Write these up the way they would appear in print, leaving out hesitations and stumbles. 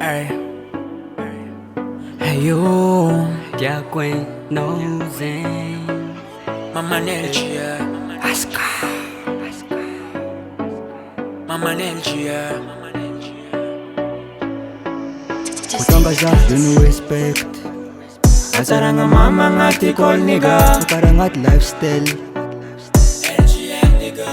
Hey, hey you, Dia Quen Nozen Mama Nelgia, Aska, Mama Nelgia. Kutonga just do no respect. Asaranga mama ngati call nigga. Karangat lifestyle. LGM nigga.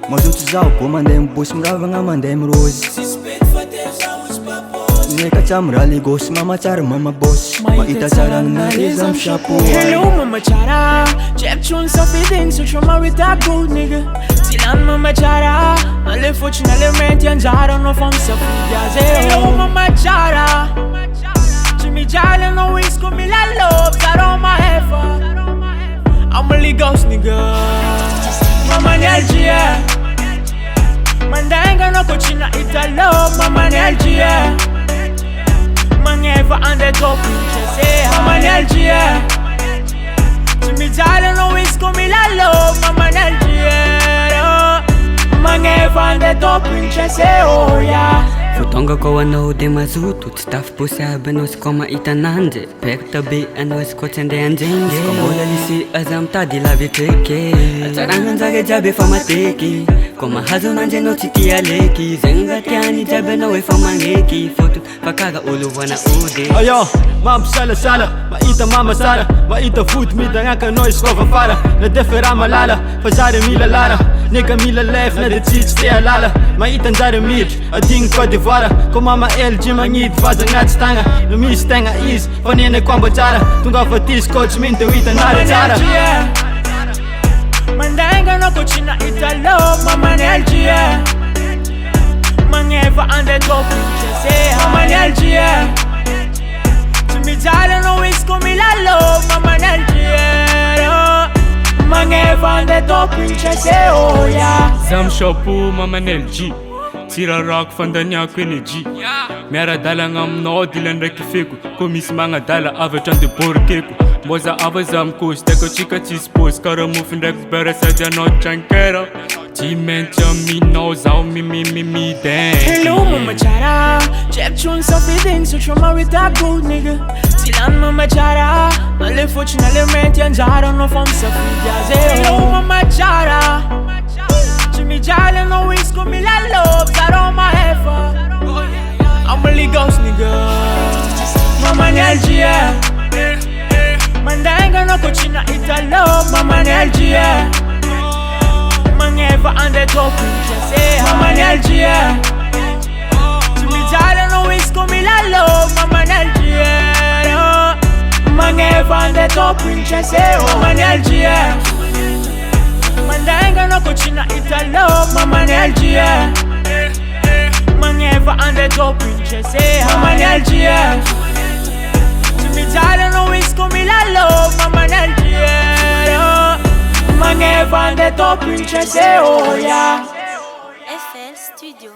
Mazutu zao kumandem bus mrava nga mandem rose. Suspect for them sounds purpose. Neka cham rally ghost mama char mama boss. Maita charang na rizam shapu. Hello mama chara, chep chun sa feeding so trauma with that good nigga. Tilan mama chara, alle fortunale menti anjara no fam sa fidiaze. Hello mama chara, Jimmy Jala no wings come me la love that on my effort. I'm a ghost nigga. Mama Nelgia, mandanga no cochina italo. Mama Nelgia, mangeva ande top princess. Mama Nelgia, Jimmy Jala no wings come me la love. Mama Nelgia, mangeva ande top princess. Oh yeah. Fotonga ko ano de mazutu Staff po sabi no si koma itananje Pek tabi ano si ko tende anjenge Komola lisi azam tadi lavi teke Acharangan zage jabe fama teki Koma hazo nanje no chiki aleki Zenga tiani jabe no we fama ngeki Foto pakaga ulu wana ude Ayo, mam sala sala, maita mama sara Maita food mida ngaka noise kova fara Na defera malala, fazare mila lara Nigga mila lef na de teach te alala Maita ndare mid, ading kwa divara Ko mama LG mangid vaza ngat stanga Lumi stenga is, vanene kwamba jara Tunga fatis coach minte wita nare jara Mandanga no cochina italo. Mama Nelgia, mangeva ande top princess. Mama Nelgia, Jimmy Jala no wings come la love. Mama Nelgia, mangeva ande top princess. Oh yeah. Zam shapu mama LG Tira rock fandania energy Miara dala ngamno dilan reki feko Ko misy magnadala avatra de borkeko Mboza ava zam kosteko chika tsisy pose Kara mofo ndraiky bera sady anao trankera Tsy maintsy aminao zao mimimimi den Hello mama chara, chep chun sa feeding so trauma with that good nigga. Tilan mama chara, alle fortunale menti anjara no fam sa fidiaze. Hello mama chara, Jimmy Jala no wings come me la love that on my effort. I'm a ghost nigga. Mama Nelgia, mandanga no cochina italo. Mama Nelgia, mangeva ande top princess. Mama Nelgia, Jimmy Jala no wings come la love. Mama Nelgia, mangeva ande top princess. Mama Nelgia, mandanga no cochina italo. Mama Nelgia, mangeva ande top princess. Mama Nelgia, Jimmy Jala no wings come la love. Mama Nelgia, mangeva ande top princess. Oh yeah. FL Studio.